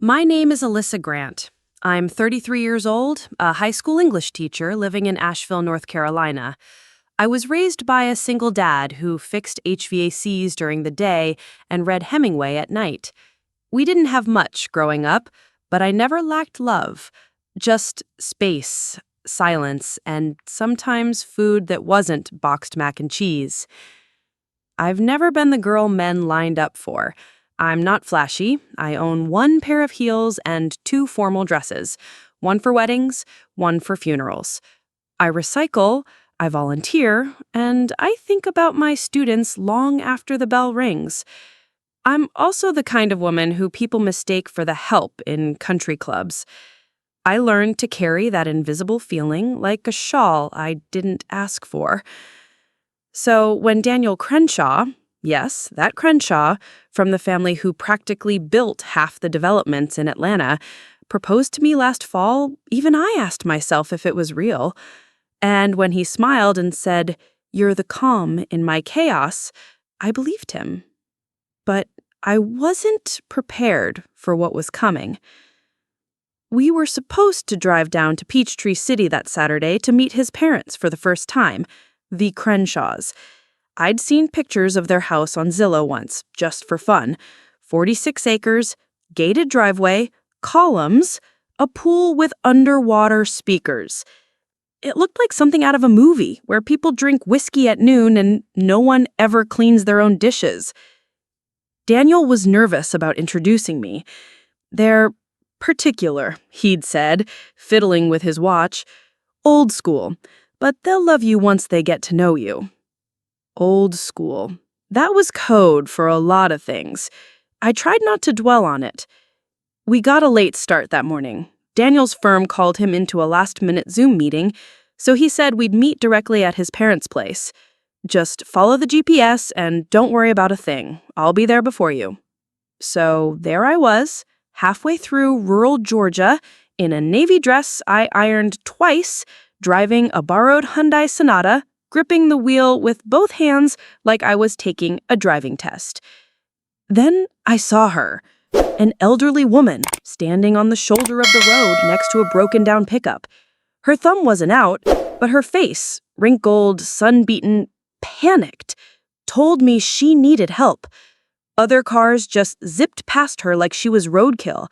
My name is Alyssa Grant. I'm 33 years old, a high school English teacher living in Asheville, North Carolina. I was raised by a single dad who fixed HVACs during the day and read Hemingway at night. We didn't have much growing up, but I never lacked love. Just space, silence, and sometimes food that wasn't boxed mac and cheese. I've never been the girl men lined up for. I'm not flashy. I own one pair of heels and two formal dresses, one for weddings, one for funerals. I recycle, I volunteer, and I think about my students long after the bell rings. I'm also the kind of woman who people mistake for the help in country clubs. I learned to carry that invisible feeling like a shawl I didn't ask for. So when Daniel Crenshaw, yes, that Crenshaw, from the family who practically built half the developments in Atlanta, proposed to me last fall, even I asked myself if it was real. And when he smiled and said, "You're the calm in my chaos," I believed him. But I wasn't prepared for what was coming. We were supposed to drive down to Peachtree City that Saturday to meet his parents for the first time, the Crenshaws. I'd seen pictures of their house on Zillow once, just for fun. 46 acres, gated driveway, columns, a pool with underwater speakers. It looked like something out of a movie where people drink whiskey at noon and no one ever cleans their own dishes. Daniel was nervous about introducing me. They're particular, he'd said, fiddling with his watch. Old school, but they'll love you once they get to know you. Old school. That was code for a lot of things. I tried not to dwell on it. We got a late start that morning. Daniel's firm called him into a last-minute Zoom meeting, so he said we'd meet directly at his parents' place. Just follow the GPS and don't worry about a thing. I'll be there before you. So there I was, halfway through rural Georgia, in a navy dress I ironed twice, driving a borrowed Hyundai Sonata, gripping the wheel with both hands like I was taking a driving test. Then I saw her, an elderly woman standing on the shoulder of the road next to a broken-down pickup. Her thumb wasn't out, but her face, wrinkled, sun-beaten, panicked, told me she needed help. Other cars just zipped past her like she was roadkill,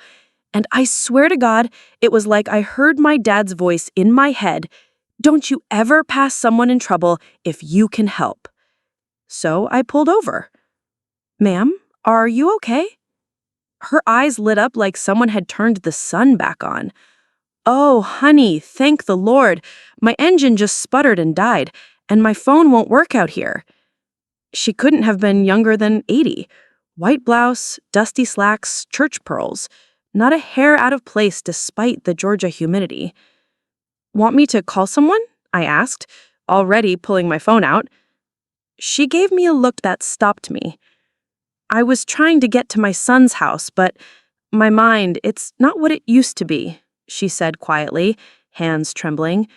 and I swear to God, it was like I heard my dad's voice in my head. Don't you ever pass someone in trouble if you can help. So I pulled over. "Ma'am, are you okay?" Her eyes lit up like someone had turned the sun back on. "Oh, honey, thank the Lord. My engine just sputtered and died, and my phone won't work out here." She couldn't have been younger than 80. White blouse, dusty slacks, church pearls. Not a hair out of place despite the Georgia humidity. "Want me to call someone?" I asked, already pulling my phone out. She gave me a look that stopped me. I was trying to get to my son's house, but my mind, it's not what it used to be, she said quietly, hands trembling.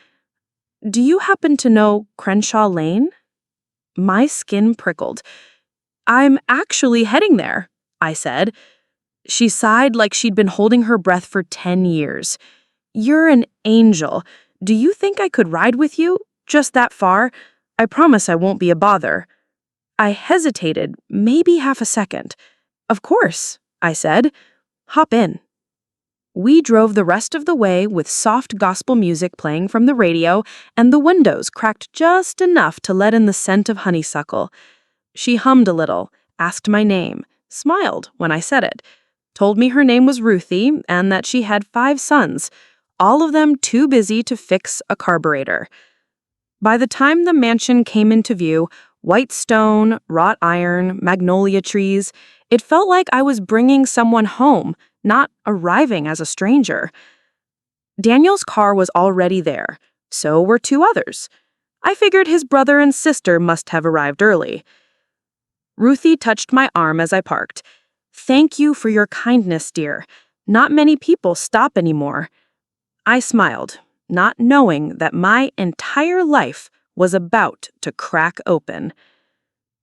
"Do you happen to know Crenshaw Lane?" My skin prickled. "I'm actually heading there," I said. She sighed like she'd been holding her breath for 10 years. "You're an angel. Do you think I could ride with you? Just that far? I promise I won't be a bother." I hesitated, maybe half a second. "Of course," I said. "Hop in." We drove the rest of the way with soft gospel music playing from the radio and the windows cracked just enough to let in the scent of honeysuckle. She hummed a little, asked my name, smiled when I said it, told me her name was Ruthie and that she had 5 sons, all of them too busy to fix a carburetor. By the time the mansion came into view, white stone, wrought iron, magnolia trees, it felt like I was bringing someone home, not arriving as a stranger. Daniel's car was already there, so were 2 others. I figured his brother and sister must have arrived early. Ruthie touched my arm as I parked. "Thank you for your kindness, dear. Not many people stop anymore." I smiled, not knowing that my entire life was about to crack open.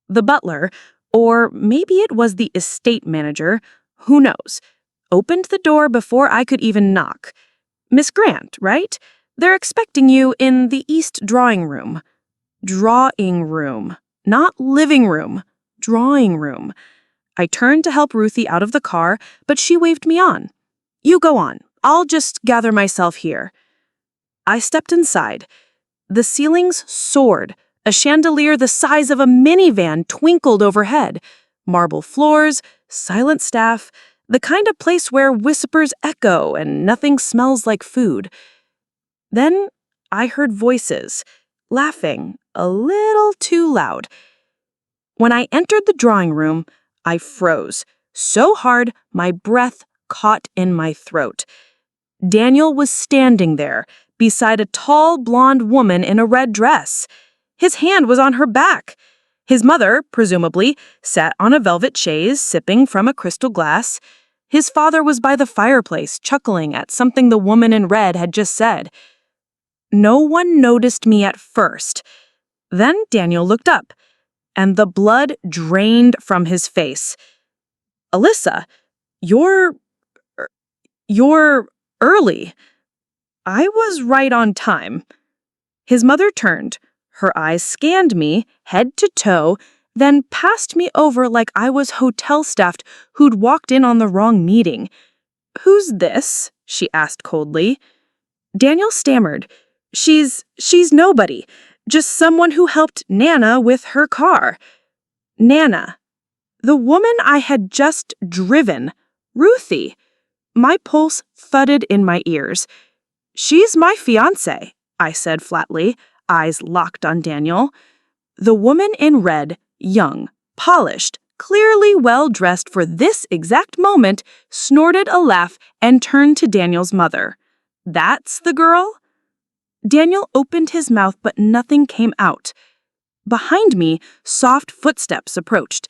The butler, or maybe it was the estate manager, who knows, opened the door before I could even knock. "Miss Grant, right? They're expecting you in the East drawing room." Drawing room. Not living room. Drawing room. I turned to help Ruthie out of the car, but she waved me on. "You go on. I'll just gather myself here." I stepped inside. The ceilings soared. A chandelier the size of a minivan twinkled overhead. Marble floors, silent staff, the kind of place where whispers echo and nothing smells like food. Then I heard voices, laughing, a little too loud. When I entered the drawing room, I froze, so hard my breath caught in my throat. Daniel was standing there, beside a tall blonde woman in a red dress. His hand was on her back. His mother, presumably, sat on a velvet chaise, sipping from a crystal glass. His father was by the fireplace, chuckling at something the woman in red had just said. No one noticed me at first. Then Daniel looked up, and the blood drained from his face. "Alyssa, you're early." I was right on time. His mother turned. Her eyes scanned me, head to toe, then passed me over like I was hotel staff who'd walked in on the wrong meeting. "Who's this?" she asked coldly. Daniel stammered. She's nobody. Just someone who helped Nana with her car." Nana. The woman I had just driven. Ruthie. My pulse thudded in my ears. "She's my fiancé," I said flatly, eyes locked on Daniel. The woman in red, young, polished, clearly well-dressed for this exact moment, snorted a laugh and turned to Daniel's mother. "That's the girl?" Daniel opened his mouth, but nothing came out. Behind me, soft footsteps approached,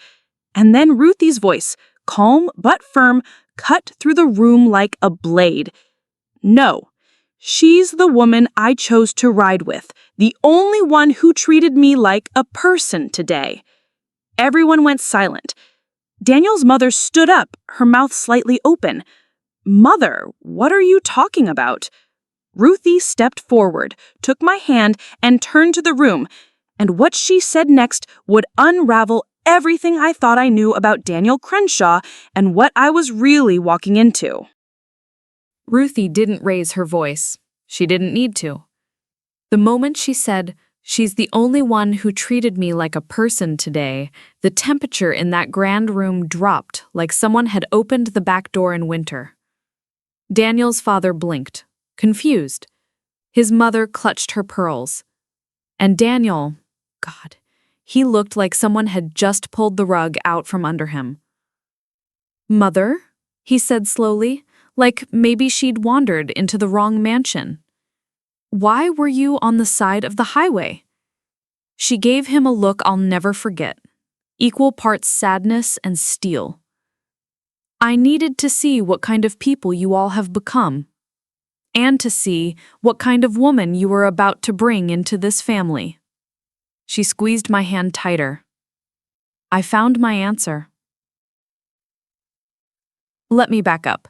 and then Ruthie's voice, calm but firm, cut through the room like a blade. "No. She's the woman I chose to ride with, the only one who treated me like a person today." Everyone went silent. Daniel's mother stood up, her mouth slightly open. "Mother, what are you talking about?" Ruthie stepped forward, took my hand, and turned to the room, and what she said next would unravel everything I thought I knew about Daniel Crenshaw and what I was really walking into. Ruthie didn't raise her voice. She didn't need to. The moment she said, "She's the only one who treated me like a person today," the temperature in that grand room dropped like someone had opened the back door in winter. Daniel's father blinked, confused. His mother clutched her pearls. And Daniel, God, he looked like someone had just pulled the rug out from under him. "Mother?" he said slowly, like maybe she'd wandered into the wrong mansion. "Why were you on the side of the highway?" She gave him a look I'll never forget, equal parts sadness and steel. "I needed to see what kind of people you all have become, and to see what kind of woman you were about to bring into this family." She squeezed my hand tighter. I found my answer. Let me back up.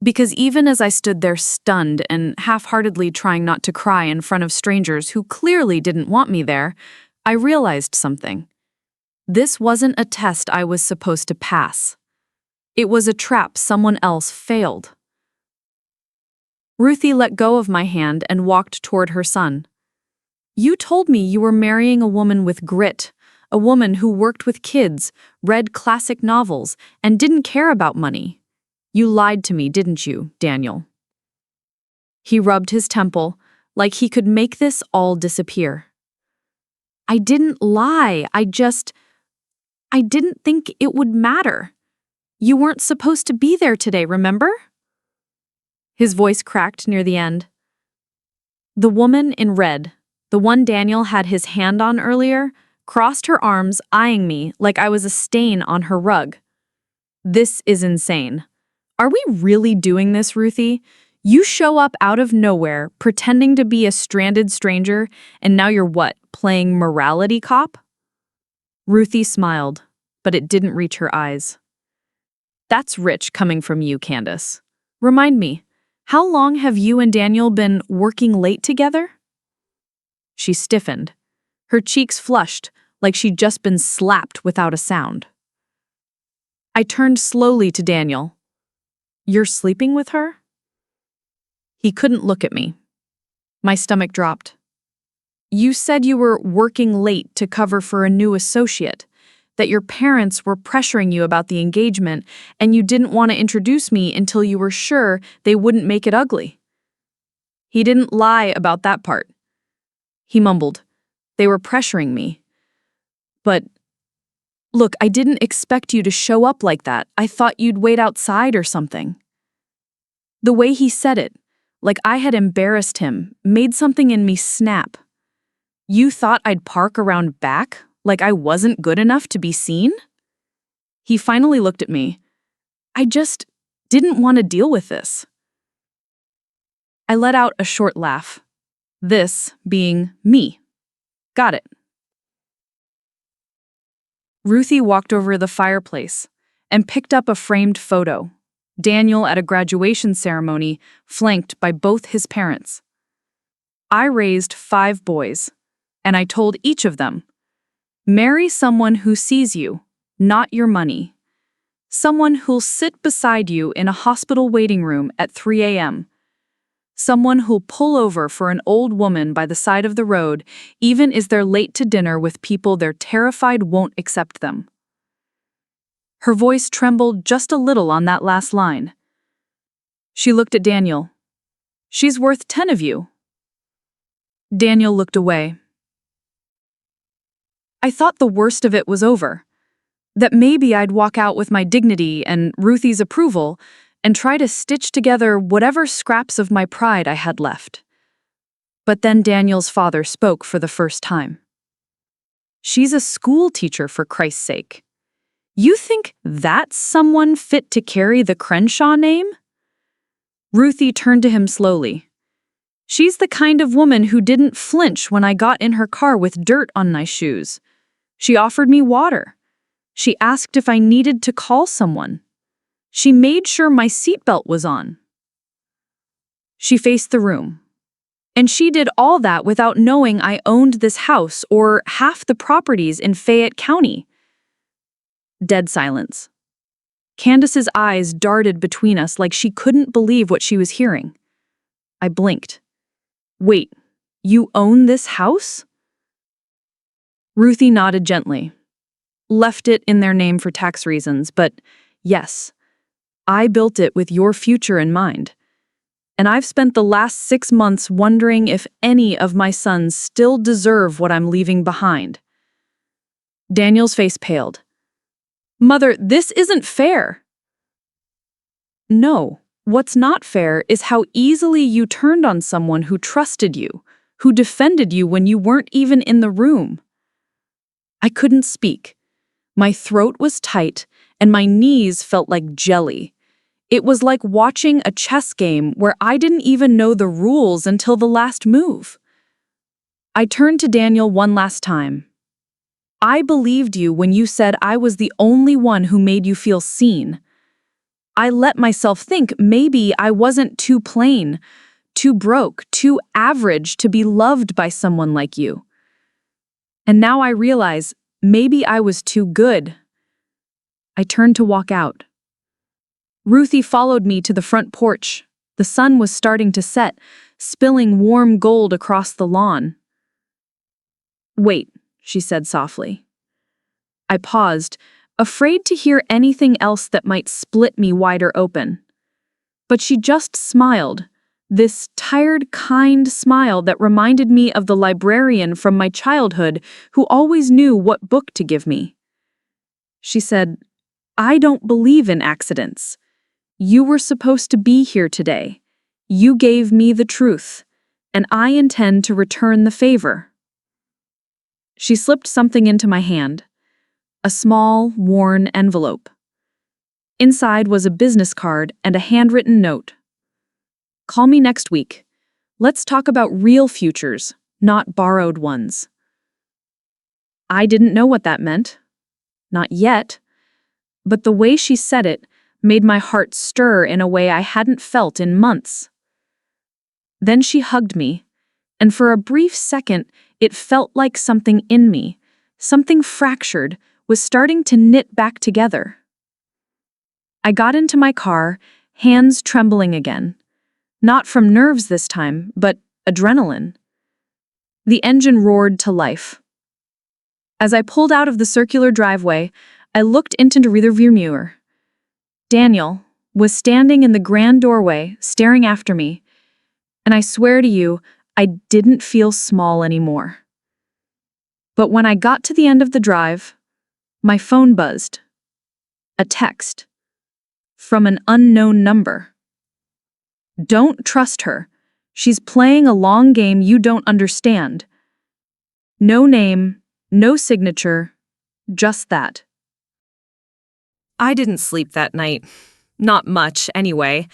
Because even as I stood there stunned and half-heartedly trying not to cry in front of strangers who clearly didn't want me there, I realized something. This wasn't a test I was supposed to pass. It was a trap someone else failed. Ruthie let go of my hand and walked toward her son. "You told me you were marrying a woman with grit, a woman who worked with kids, read classic novels, and didn't care about money. You lied to me, didn't you, Daniel?" He rubbed his temple, like he could make this all disappear. "I didn't lie, I didn't think it would matter. You weren't supposed to be there today, remember?" His voice cracked near the end. The woman in red, the one Daniel had his hand on earlier, crossed her arms, eyeing me like I was a stain on her rug. "This is insane. Are we really doing this, Ruthie? You show up out of nowhere, pretending to be a stranded stranger, and now you're what, playing morality cop?" Ruthie smiled, but it didn't reach her eyes. That's rich coming from you, Candace. Remind me, how long have you and Daniel been working late together? She stiffened. Her cheeks flushed, like she'd just been slapped without a sound. I turned slowly to Daniel. You're sleeping with her? He couldn't look at me. My stomach dropped. You said you were working late to cover for a new associate, that your parents were pressuring you about the engagement, and you didn't want to introduce me until you were sure they wouldn't make it ugly. He didn't lie about that part. He mumbled, they were pressuring me. But, look, I didn't expect you to show up like that. I thought you'd wait outside or something. The way he said it, like I had embarrassed him, made something in me snap. You thought I'd park around back, like I wasn't good enough to be seen? He finally looked at me. I just didn't want to deal with this. I let out a short laugh. This being me. Got it. Ruthie walked over to the fireplace and picked up a framed photo. Daniel at a graduation ceremony, flanked by both his parents. I raised 5 boys, and I told each of them, marry someone who sees you, not your money. Someone who'll sit beside you in a hospital waiting room at 3 a.m. Someone who'll pull over for an old woman by the side of the road, even as they're late to dinner with people they're terrified won't accept them. Her voice trembled just a little on that last line. She looked at Daniel. She's worth 10 of you. Daniel looked away. I thought the worst of it was over. That maybe I'd walk out with my dignity and Ruthie's approval and try to stitch together whatever scraps of my pride I had left. But then Daniel's father spoke for the first time. She's a school teacher, for Christ's sake. You think that's someone fit to carry the Crenshaw name? Ruthie turned to him slowly. She's the kind of woman who didn't flinch when I got in her car with dirt on my shoes. She offered me water. She asked if I needed to call someone. She made sure my seatbelt was on. She faced the room. And she did all that without knowing I owned this house or half the properties in Fayette County. Dead silence. Candace's eyes darted between us like she couldn't believe what she was hearing. I blinked. Wait, you own this house? Ruthie nodded gently. Left it in their name for tax reasons, but yes, I built it with your future in mind. And I've spent the last 6 months wondering if any of my sons still deserve what I'm leaving behind. Daniel's face paled. Mother, this isn't fair. No, what's not fair is how easily you turned on someone who trusted you, who defended you when you weren't even in the room. I couldn't speak. My throat was tight, and my knees felt like jelly. It was like watching a chess game where I didn't even know the rules until the last move. I turned to Daniel one last time. I believed you when you said I was the only one who made you feel seen. I let myself think maybe I wasn't too plain, too broke, too average to be loved by someone like you. And now I realize maybe I was too good. I turned to walk out. Ruthie followed me to the front porch. The sun was starting to set, spilling warm gold across the lawn. Wait, she said softly. I paused, afraid to hear anything else that might split me wider open. But she just smiled, this tired, kind smile that reminded me of the librarian from my childhood who always knew what book to give me. She said, I don't believe in accidents. You were supposed to be here today. You gave me the truth, and I intend to return the favor. She slipped something into my hand, a small, worn envelope. Inside was a business card and a handwritten note. Call me next week. Let's talk about real futures, not borrowed ones. I didn't know what that meant. Not yet. But the way she said it made my heart stir in a way I hadn't felt in months. Then she hugged me, and for a brief second, it felt like something in me, something fractured, was starting to knit back together. I got into my car, hands trembling again. Not from nerves this time, but adrenaline. The engine roared to life. As I pulled out of the circular driveway, I looked into the rearview mirror. Daniel was standing in the grand doorway, staring after me, and I swear to you, I didn't feel small anymore. But when I got to the end of the drive, my phone buzzed. A text. From an unknown number. Don't trust her. She's playing a long game you don't understand. No name, no signature, just that. I didn't sleep that night. Not much, anyway.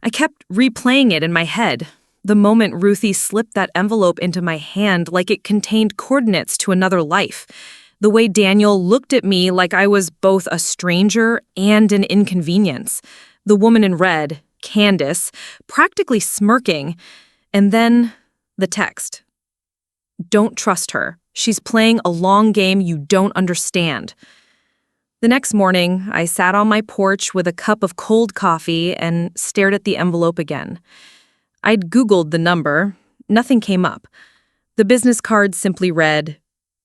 I kept replaying it in my head, the moment Ruthie slipped that envelope into my hand like it contained coordinates to another life. The way Daniel looked at me like I was both a stranger and an inconvenience. The woman in red, Candace, practically smirking. And then the text. Don't trust her. She's playing a long game you don't understand. The next morning, I sat on my porch with a cup of cold coffee and stared at the envelope again. I'd Googled the number. Nothing came up. The business card simply read,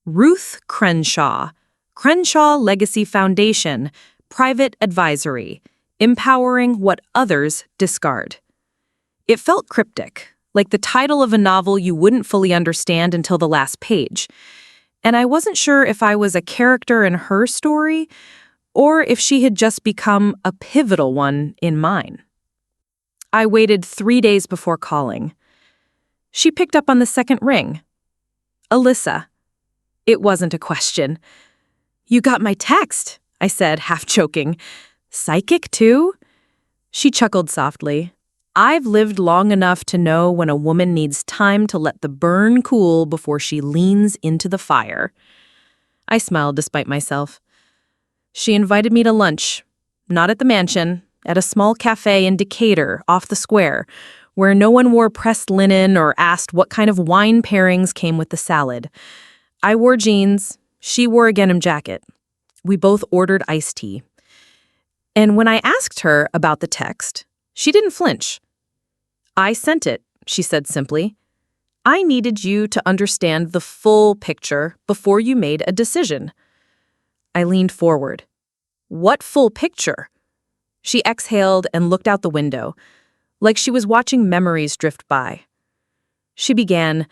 Ruth Crenshaw, Crenshaw Legacy Foundation, Private Advisory, Empowering What Others Discard. It felt cryptic, like the title of a novel you wouldn't fully understand until the last page. And I wasn't sure if I was a character in her story or if she had just become a pivotal one in mine. I waited 3 days before calling. She picked up on the second ring. Alyssa. It wasn't a question. You got my text, I said, half choking. Psychic, too? She chuckled softly. I've lived long enough to know when a woman needs time to let the burn cool before she leans into the fire. I smiled despite myself. She invited me to lunch, not at the mansion, at a small cafe in Decatur, off the square, where no one wore pressed linen or asked what kind of wine pairings came with the salad. I wore jeans, she wore a denim jacket. We both ordered iced tea. And when I asked her about the text, she didn't flinch. I sent it, she said simply. I needed you to understand the full picture before you made a decision. I leaned forward. What full picture? She exhaled and looked out the window, like she was watching memories drift by. She began,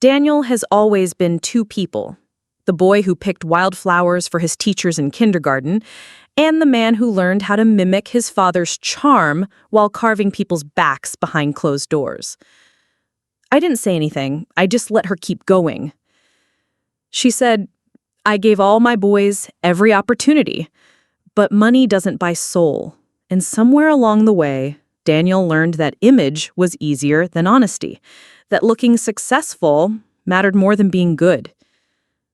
Daniel has always been two people, the boy who picked wildflowers for his teachers in kindergarten, and the man who learned how to mimic his father's charm while carving people's backs behind closed doors. I didn't say anything. I just let her keep going. She said, I gave all my boys every opportunity, but money doesn't buy soul. And somewhere along the way, Daniel learned that image was easier than honesty, that looking successful mattered more than being good.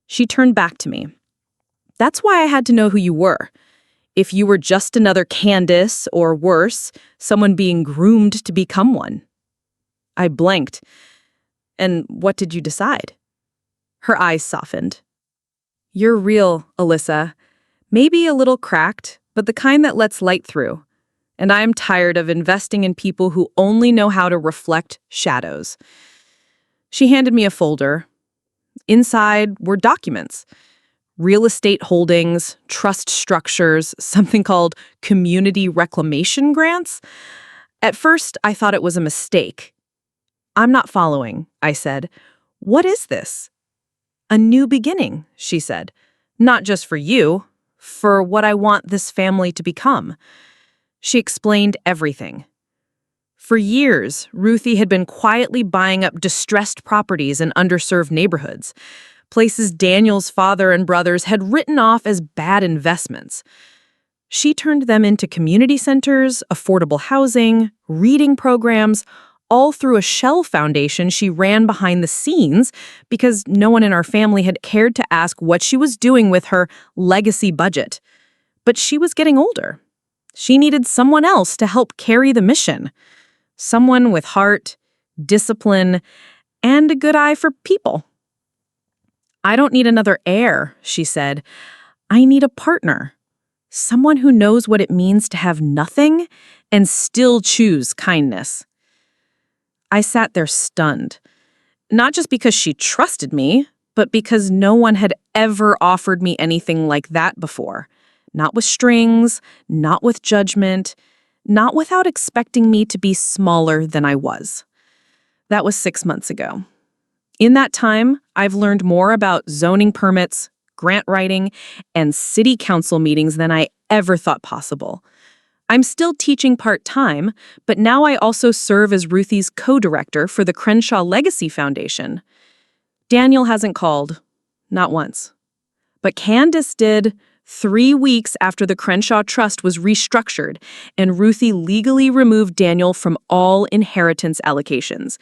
She turned back to me. That's why I had to know who you were. If you were just another Candace, or worse, someone being groomed to become one. I blanked. And what did you decide? Her eyes softened. You're real, Alyssa. Maybe a little cracked, but the kind that lets light through. And I'm tired of investing in people who only know how to reflect shadows. She handed me a folder. Inside were documents. Real estate holdings, trust structures, something called community reclamation grants. At first, I thought it was a mistake. I'm not following, I said. What is this? A new beginning, she said. Not just for you, for what I want this family to become. She explained everything. For years, Ruthie had been quietly buying up distressed properties in underserved neighborhoods, places Daniel's father and brothers had written off as bad investments. She turned them into community centers, affordable housing, reading programs, all through a shell foundation she ran behind the scenes because no one in our family had cared to ask what she was doing with her legacy budget. But she was getting older. She needed someone else to help carry the mission. Someone with heart, discipline, and a good eye for people. "I don't need another heir," she said. "I need a partner. Someone who knows what it means to have nothing and still choose kindness." I sat there stunned. Not just because she trusted me, but because no one had ever offered me anything like that before. Not with strings, not with judgment, not without expecting me to be smaller than I was. That was 6 months ago. In that time, I've learned more about zoning permits, grant writing, and city council meetings than I ever thought possible. I'm still teaching part-time, but now I also serve as Ruthie's co-director for the Crenshaw Legacy Foundation. Daniel hasn't called, not once. But Candace did 3 weeks after the Crenshaw Trust was restructured and Ruthie legally removed Daniel from all inheritance allocations.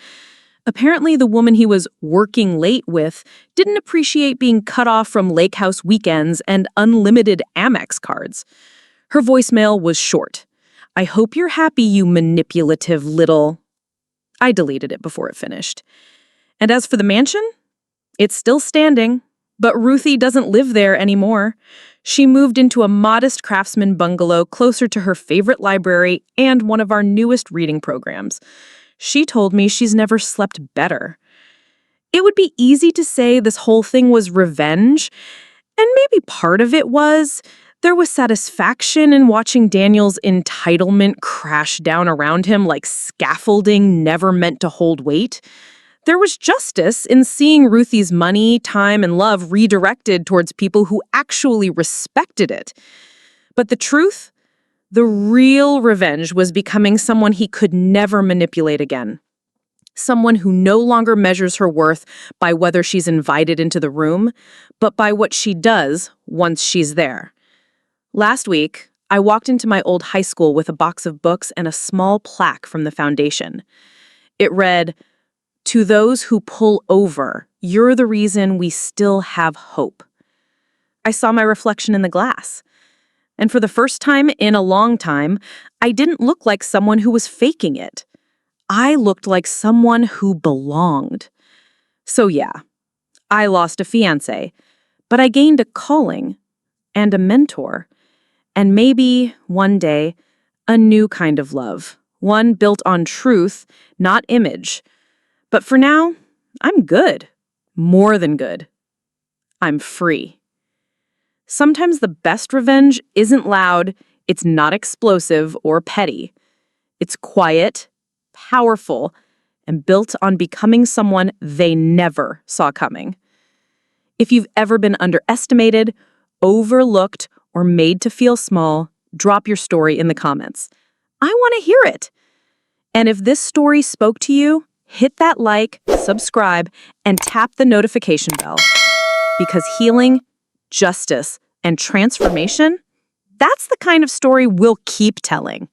Apparently, the woman he was working late with didn't appreciate being cut off from lake house weekends and unlimited Amex cards. Her voicemail was short. "I hope you're happy, you manipulative little..." I deleted it before it finished. And as for the mansion, it's still standing, but Ruthie doesn't live there anymore. She moved into a modest craftsman bungalow closer to her favorite library and one of our newest reading programs. She told me she's never slept better. It would be easy to say this whole thing was revenge, and maybe part of it was. There was satisfaction in watching Daniel's entitlement crash down around him like scaffolding never meant to hold weight. There was justice in seeing Ruthie's money, time, and love redirected towards people who actually respected it. But the truth? The real revenge was becoming someone he could never manipulate again. Someone who no longer measures her worth by whether she's invited into the room, but by what she does once she's there. Last week, I walked into my old high school with a box of books and a small plaque from the foundation. It read, "To those who pull over, you're the reason we still have hope." I saw my reflection in the glass. And for the first time in a long time, I didn't look like someone who was faking it. I looked like someone who belonged. So yeah, I lost a fiancé, but I gained a calling and a mentor. And maybe, one day, a new kind of love. One built on truth, not image. But for now, I'm good. More than good. I'm free. Sometimes the best revenge isn't loud, it's not explosive or petty. It's quiet, powerful, and built on becoming someone they never saw coming. If you've ever been underestimated, overlooked, or made to feel small, drop your story in the comments. I want to hear it. And if this story spoke to you, hit that like, subscribe, and tap the notification bell. Because healing, justice, and transformation, that's the kind of story we'll keep telling.